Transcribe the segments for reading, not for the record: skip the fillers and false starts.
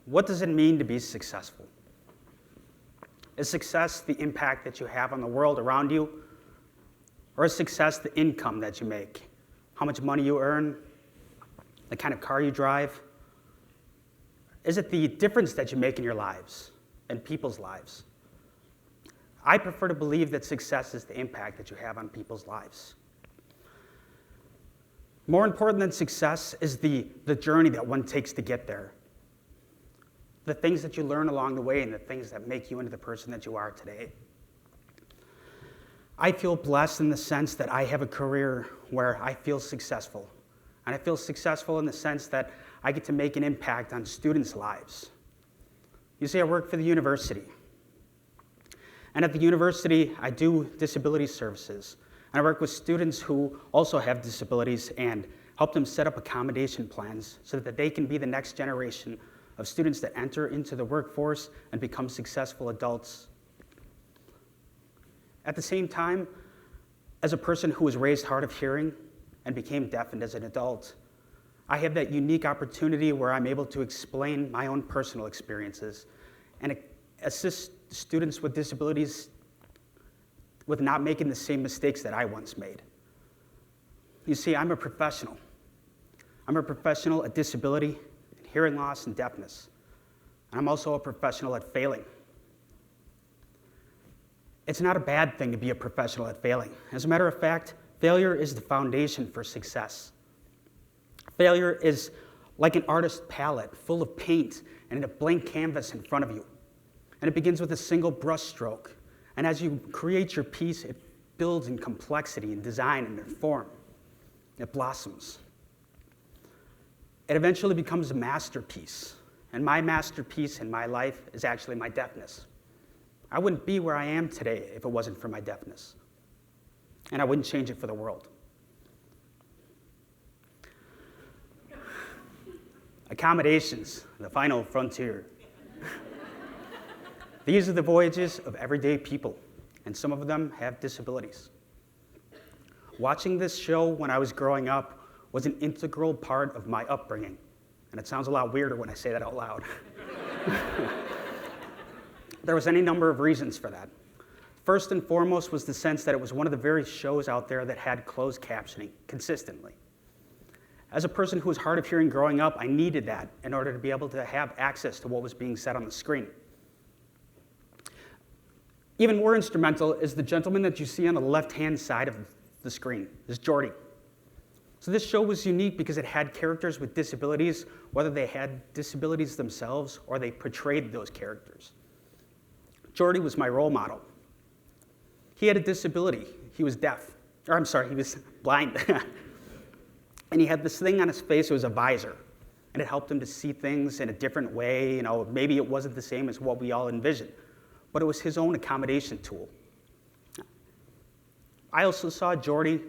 What does it mean to be successful? Is success the impact that you have on the world around you? Or is success the income that you make? How much money you earn? The kind of car you drive? Is it the difference that you make in your lives and people's lives? I prefer to believe that success is the impact that you have on people's lives. More important than success is the journey that one takes to get there. The things that you learn along the way and the things that make you into the person that you are today. I feel blessed in the sense that I have a career where I feel successful. And I feel successful in the sense that I get to make an impact on students' lives. You see, I work for the university. And at the university, I do disability services. And I work with students who also have disabilities and help them set up accommodation plans so that they can be the next generation of students that enter into the workforce and become successful adults. At the same time, as a person who was raised hard of hearing and became deafened as an adult, I have that unique opportunity where I'm able to explain my own personal experiences and assist students with disabilities with not making the same mistakes that I once made. You see, I'm a professional. I'm a professional at disability, hearing loss, and deafness. And I'm also a professional at failing. It's not a bad thing to be a professional at failing. As a matter of fact, failure is the foundation for success. Failure is like an artist's palette full of paint and a blank canvas in front of you. And it begins with a single brush stroke. And as you create your piece, it builds in complexity and design and in form. It blossoms. It eventually becomes a masterpiece. And my masterpiece in my life is actually my deafness. I wouldn't be where I am today if it wasn't for my deafness. And I wouldn't change it for the world. Accommodations, the final frontier. These are the voyages of everyday people, and some of them have disabilities. Watching this show when I was growing up was an integral part of my upbringing. And it sounds a lot weirder when I say that out loud. There was any number of reasons for that. First and foremost was the sense that it was one of the very shows out there that had closed captioning consistently. As a person who was hard of hearing growing up, I needed that in order to be able to have access to what was being said on the screen. Even more instrumental is the gentleman that you see on the left-hand side of the screen, this is Jordy. So this show was unique because it had characters with disabilities, whether they had disabilities themselves or they portrayed those characters. Jordy was my role model. He had a disability. He was deaf. Or I'm sorry, he was blind. And he had this thing on his face, it was a visor. And it helped him to see things in a different way. You know, maybe it wasn't the same as what we all envisioned, but it was his own accommodation tool. I also saw Jordy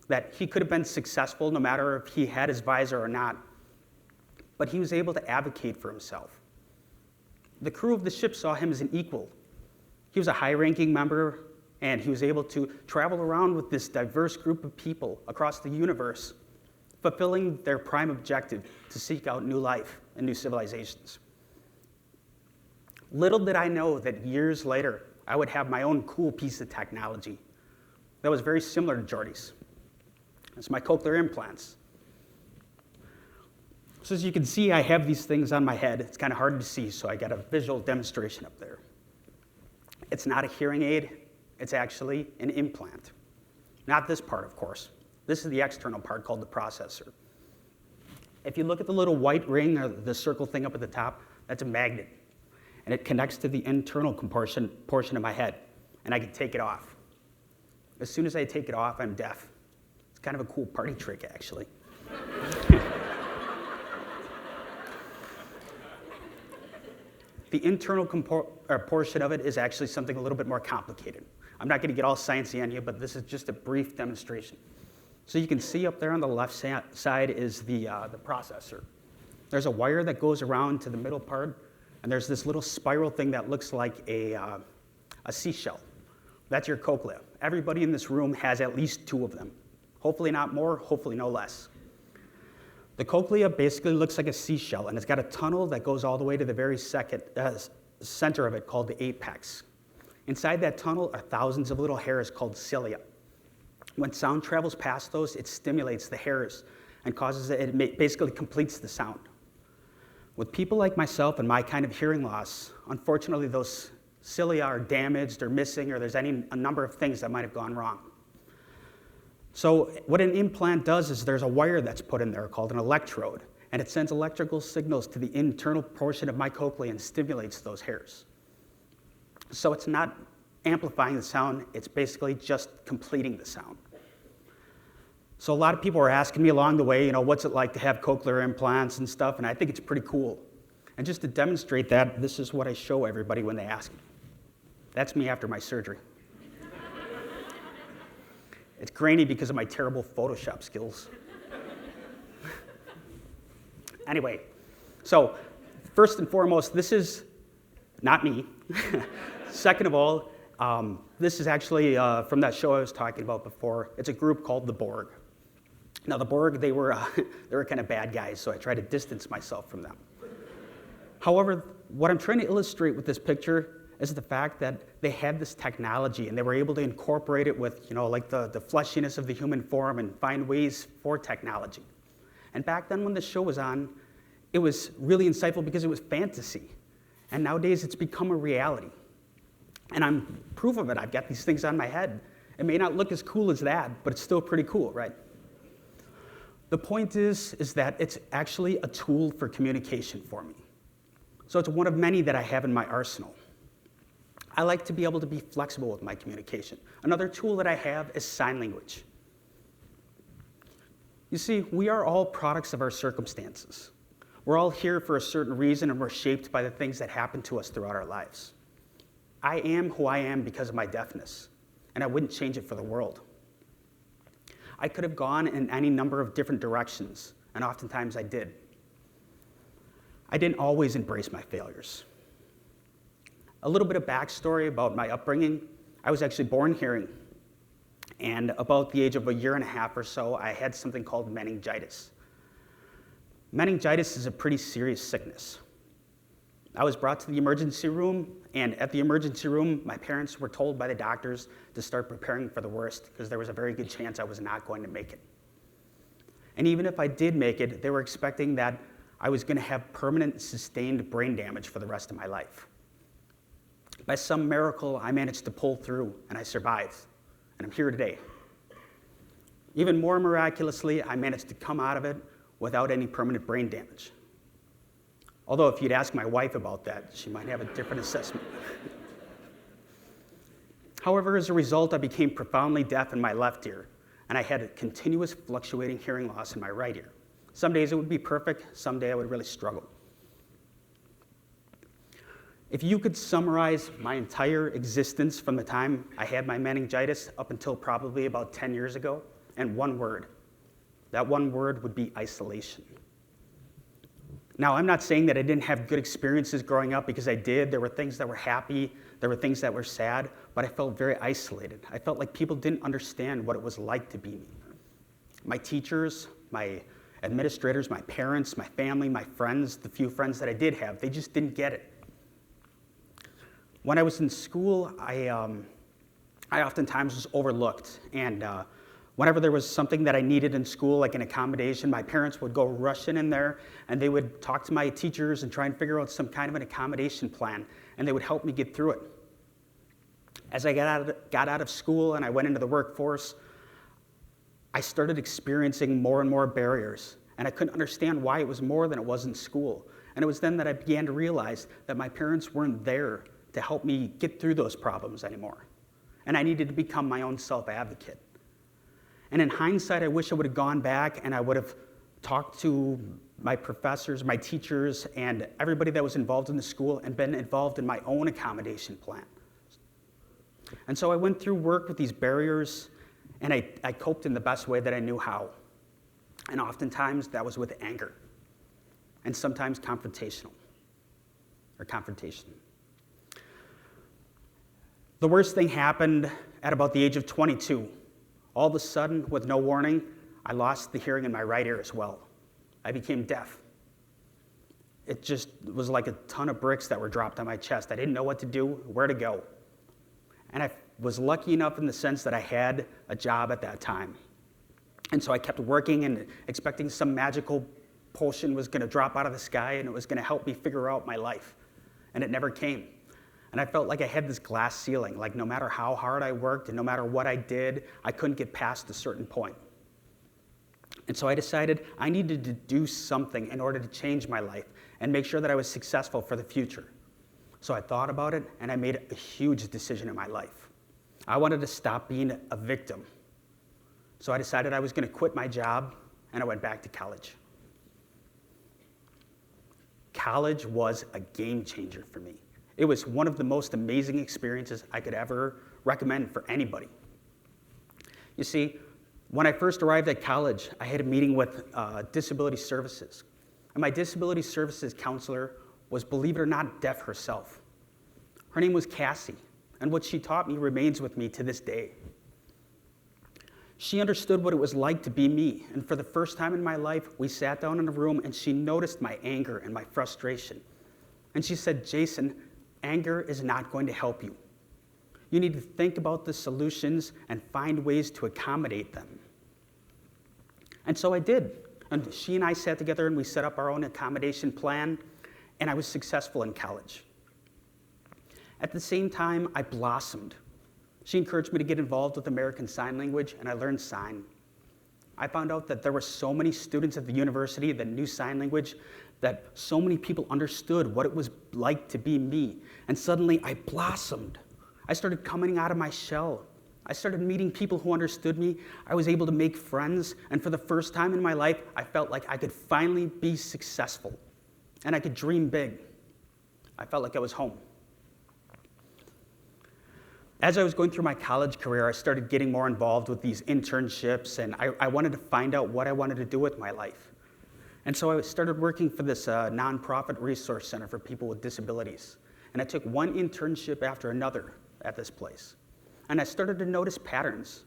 that he could have been successful no matter if he had his visor or not, but he was able to advocate for himself. The crew of the ship saw him as an equal. He was a high-ranking member, and he was able to travel around with this diverse group of people across the universe, fulfilling their prime objective to seek out new life and new civilizations. Little did I know that years later, I would have my own cool piece of technology that was very similar to Jordy's. It's my cochlear implants. So as you can see, I have these things on my head. It's kind of hard to see, so I got a visual demonstration up there. It's not a hearing aid. It's actually an implant. Not this part, of course. This is the external part called the processor. If you look at the little white ring or the circle thing up at the top, that's a magnet. And it connects to the internal portion of my head, and I can take it off. As soon as I take it off, I'm deaf. It's kind of a cool party trick, actually. The internal portion of it is actually something a little bit more complicated. I'm not going to get all sciencey on you, but this is just a brief demonstration. So you can see up there on the left side is the processor. There's a wire that goes around to the middle part, and there's this little spiral thing that looks like a seashell. That's your cochlea. Everybody in this room has at least two of them. Hopefully not more, hopefully no less. The cochlea basically looks like a seashell, and it's got a tunnel that goes all the way to the very center of it called the apex. Inside that tunnel are thousands of little hairs called cilia. When sound travels past those, it stimulates the hairs and basically completes the sound. With people like myself and my kind of hearing loss, unfortunately those cilia are damaged or missing, or there's a number of things that might have gone wrong. So what an implant does is there's a wire that's put in there called an electrode, and it sends electrical signals to the internal portion of my cochlea and stimulates those hairs. So it's not amplifying the sound, it's basically just completing the sound. So a lot of people are asking me along the way, what's it like to have cochlear implants and stuff, and I think it's pretty cool. And just to demonstrate that, this is what I show everybody when they ask me. That's me after my surgery. It's grainy because of my terrible Photoshop skills. Anyway, so first and foremost, this is not me. Second of all, this is actually from that show I was talking about before. It's a group called the Borg. Now the Borg, they were kind of bad guys, so I try to distance myself from them. However, what I'm trying to illustrate with this picture is the fact that they had this technology and they were able to incorporate it with, like the fleshiness of the human form and find ways for technology. And back then when the show was on, it was really insightful because it was fantasy. And nowadays it's become a reality. And I'm proof of it. I've got these things on my head. It may not look as cool as that, but it's still pretty cool, right? The point is that it's actually a tool for communication for me. So it's one of many that I have in my arsenal. I like to be able to be flexible with my communication. Another tool that I have is sign language. You see, we are all products of our circumstances. We're all here for a certain reason, and we're shaped by the things that happen to us throughout our lives. I am who I am because of my deafness, and I wouldn't change it for the world. I could have gone in any number of different directions, and oftentimes I did. I didn't always embrace my failures. A little bit of backstory about my upbringing. I was actually born hearing, and about the age of a year and a half or so, I had something called meningitis. Meningitis is a pretty serious sickness. I was brought to the emergency room, and at the emergency room, my parents were told by the doctors to start preparing for the worst because there was a very good chance I was not going to make it. And even if I did make it, they were expecting that I was going to have permanent, sustained brain damage for the rest of my life. By some miracle, I managed to pull through, and I survived, and I'm here today. Even more miraculously, I managed to come out of it without any permanent brain damage. Although if you'd ask my wife about that, she might have a different assessment. However, as a result, I became profoundly deaf in my left ear, and I had a continuous fluctuating hearing loss in my right ear. Some days it would be perfect, some days I would really struggle. If you could summarize my entire existence from the time I had my meningitis up until probably about 10 years ago in one word, that one word would be isolation. Now, I'm not saying that I didn't have good experiences growing up, because I did. There were things that were happy, there were things that were sad, but I felt very isolated. I felt like people didn't understand what it was like to be me. My teachers, my administrators, my parents, my family, my friends, the few friends that I did have, they just didn't get it. When I was in school, I oftentimes was overlooked, and whenever there was something that I needed in school, like an accommodation, my parents would go rushing in there, and they would talk to my teachers and try and figure out some kind of an accommodation plan, and they would help me get through it. As I got out of school and I went into the workforce, I started experiencing more and more barriers, and I couldn't understand why it was more than it was in school. And it was then that I began to realize that my parents weren't there to help me get through those problems anymore. And I needed to become my own self-advocate. And in hindsight, I wish I would have gone back and I would have talked to my professors, my teachers, and everybody that was involved in the school and been involved in my own accommodation plan. And so I went through work with these barriers, and I coped in the best way that I knew how. And oftentimes that was with anger, and sometimes confrontation. The worst thing happened at about the age of 22. All of a sudden, with no warning, I lost the hearing in my right ear as well. I became deaf. It just was like a ton of bricks that were dropped on my chest. I didn't know what to do, where to go. And I was lucky enough in the sense that I had a job at that time. And so I kept working and expecting some magical potion was going to drop out of the sky and it was going to help me figure out my life. And it never came. And I felt like I had this glass ceiling, like no matter how hard I worked and no matter what I did, I couldn't get past a certain point. And so I decided I needed to do something in order to change my life and make sure that I was successful for the future. So I thought about it and I made a huge decision in my life. I wanted to stop being a victim. So I decided I was going to quit my job and I went back to college. College was a game changer for me. It was one of the most amazing experiences I could ever recommend for anybody. You see, when I first arrived at college, I had a meeting with Disability Services. And my Disability Services counselor was, believe it or not, deaf herself. Her name was Cassie, and what she taught me remains with me to this day. She understood what it was like to be me, and for the first time in my life, we sat down in a room and she noticed my anger and my frustration. And she said, Jason, anger is not going to help you. You need to think about the solutions and find ways to accommodate them. And so I did. And she and I sat together and we set up our own accommodation plan, and I was successful in college. At the same time, I blossomed. She encouraged me to get involved with American Sign Language, and I learned sign. I found out that there were so many students at the university that knew sign language, that so many people understood what it was like to be me. And suddenly I blossomed. I started coming out of my shell. I started meeting people who understood me. I was able to make friends, and for the first time in my life, I felt like I could finally be successful, and I could dream big. I felt like I was home. As I was going through my college career, I started getting more involved with these internships, and I wanted to find out what I wanted to do with my life. And so I started working for this nonprofit resource center for people with disabilities. And I took one internship after another at this place. And I started to notice patterns.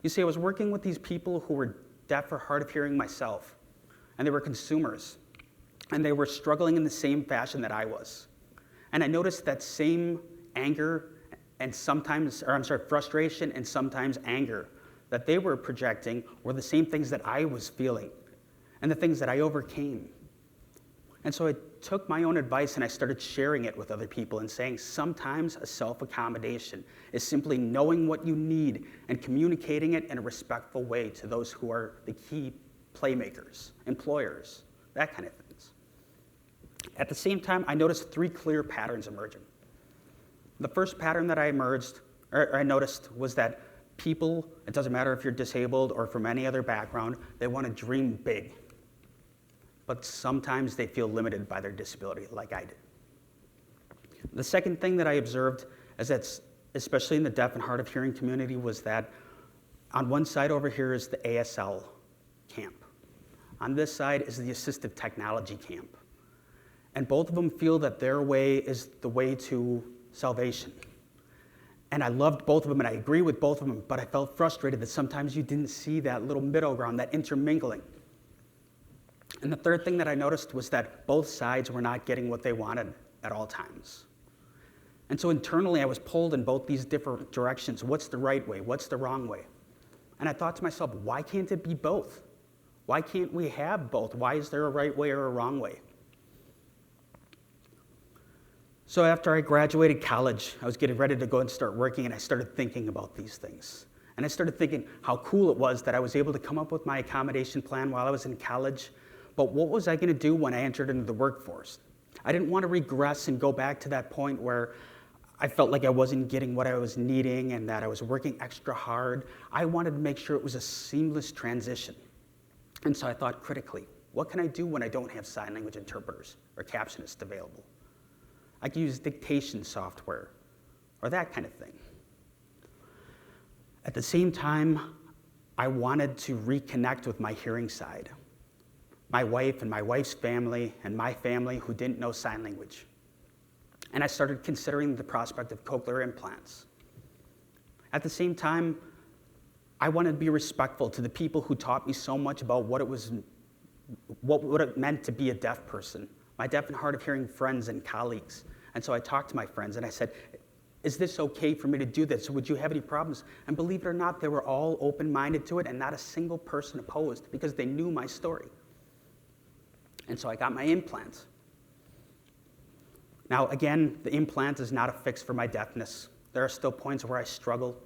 You see, I was working with these people who were deaf or hard of hearing myself, and they were consumers, and they were struggling in the same fashion that I was. And I noticed that same anger and frustration and sometimes anger that they were projecting were the same things that I was feeling and the things that I overcame. And so I took my own advice and I started sharing it with other people and saying sometimes a self-accommodation is simply knowing what you need and communicating it in a respectful way to those who are the key playmakers, employers, that kind of things. At the same time, I noticed 3 clear patterns emerging. The first pattern that I noticed was that people, it doesn't matter if you're disabled or from any other background, they want to dream big. But sometimes they feel limited by their disability, like I did. The second thing that I observed is that, especially in the deaf and hard of hearing community, was that on one side over here is the ASL camp. On this side is the assistive technology camp. And both of them feel that their way is the way to salvation. And I loved both of them and I agree with both of them, but I felt frustrated that sometimes you didn't see that little middle ground, that intermingling. And the third thing that I noticed was that both sides were not getting what they wanted at all times. And so internally I was pulled in both these different directions. What's the right way? What's the wrong way? And I thought to myself, why can't it be both? Why can't we have both? Why is there a right way or a wrong way? So after I graduated college, I was getting ready to go and start working, and I started thinking about these things. And I started thinking how cool it was that I was able to come up with my accommodation plan while I was in college, but what was I going to do when I entered into the workforce? I didn't want to regress and go back to that point where I felt like I wasn't getting what I was needing and that I was working extra hard. I wanted to make sure it was a seamless transition. And so I thought critically, what can I do when I don't have sign language interpreters or captionists available? I could use dictation software or that kind of thing. At the same time, I wanted to reconnect with my hearing side, my wife and my wife's family and my family who didn't know sign language. And I started considering the prospect of cochlear implants. At the same time, I wanted to be respectful to the people who taught me so much about what it was what would it meant to be a deaf person, my deaf and hard of hearing friends and colleagues. And so I talked to my friends and I said, is this okay for me to do this? Would you have any problems? And believe it or not, they were all open-minded to it and not a single person opposed because they knew my story. And so I got my implants. Now, again, the implant is not a fix for my deafness. There are still points where I struggle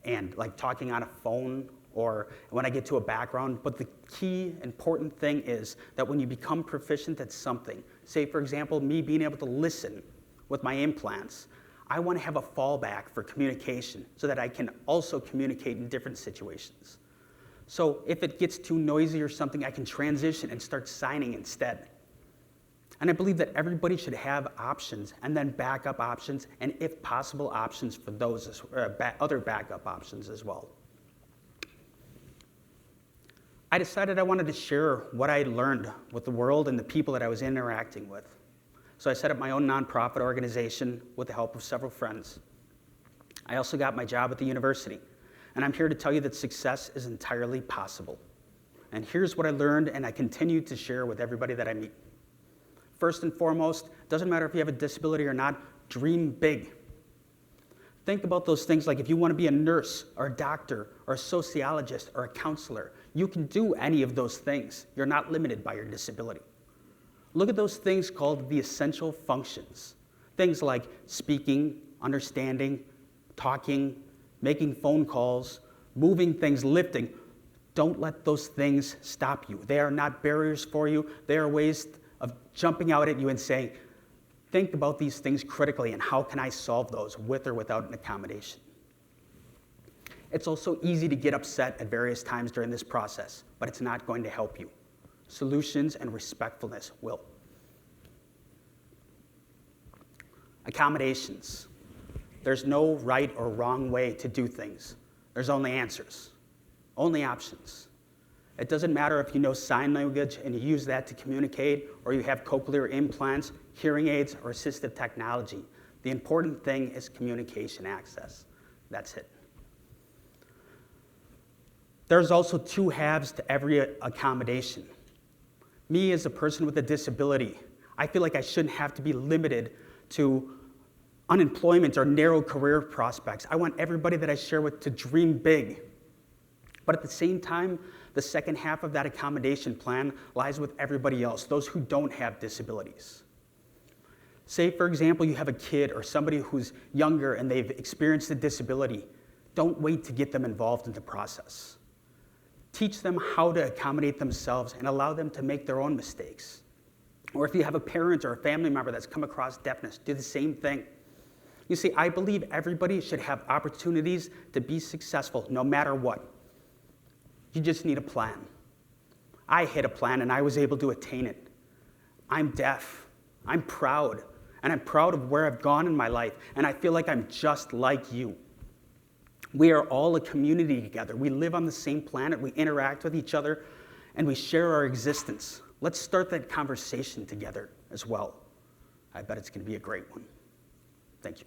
and like talking on a phone or when I get to a background. But the key important thing is that when you become proficient at something, say for example, me being able to listen with my implants, I want to have a fallback for communication so that I can also communicate in different situations. So if it gets too noisy or something, I can transition and start signing instead. And I believe that everybody should have options and then backup options and if possible options for those other backup options as well. I decided I wanted to share what I learned with the world and the people that I was interacting with. So I set up my own nonprofit organization with the help of several friends. I also got my job at the university, and I'm here to tell you that success is entirely possible. And here's what I learned and I continue to share with everybody that I meet. First and foremost, doesn't matter if you have a disability or not, dream big. Think about those things like if you want to be a nurse or a doctor or a sociologist or a counselor, you can do any of those things. You're not limited by your disability. Look at those things called the essential functions. Things like speaking, understanding, talking, making phone calls, moving things, lifting. Don't let those things stop you. They are not barriers for you. They are ways of jumping out at you and saying, think about these things critically and how can I solve those with or without an accommodation. It's also easy to get upset at various times during this process, but it's not going to help you. Solutions and respectfulness will. Accommodations. There's no right or wrong way to do things. There's only answers, only options. It doesn't matter if you know sign language and you use that to communicate, or you have cochlear implants, hearing aids, or assistive technology. The important thing is communication access. That's it. There's also two halves to every accommodation. Me as a person with a disability, I feel like I shouldn't have to be limited to unemployment or narrow career prospects. I want everybody that I share with to dream big. But at the same time, the second half of that accommodation plan lies with everybody else, those who don't have disabilities. Say, for example, you have a kid or somebody who's younger and they've experienced a disability. Don't wait to get them involved in the process. Teach them how to accommodate themselves and allow them to make their own mistakes. Or if you have a parent or a family member that's come across deafness, do the same thing. You see, I believe everybody should have opportunities to be successful no matter what. You just need a plan. I hit a plan and I was able to attain it. I'm deaf. I'm proud. And I'm proud of where I've gone in my life. And I feel like I'm just like you. We are all a community together. We live on the same planet. We interact with each other. And we share our existence. Let's start that conversation together as well. I bet it's going to be a great one. Thank you.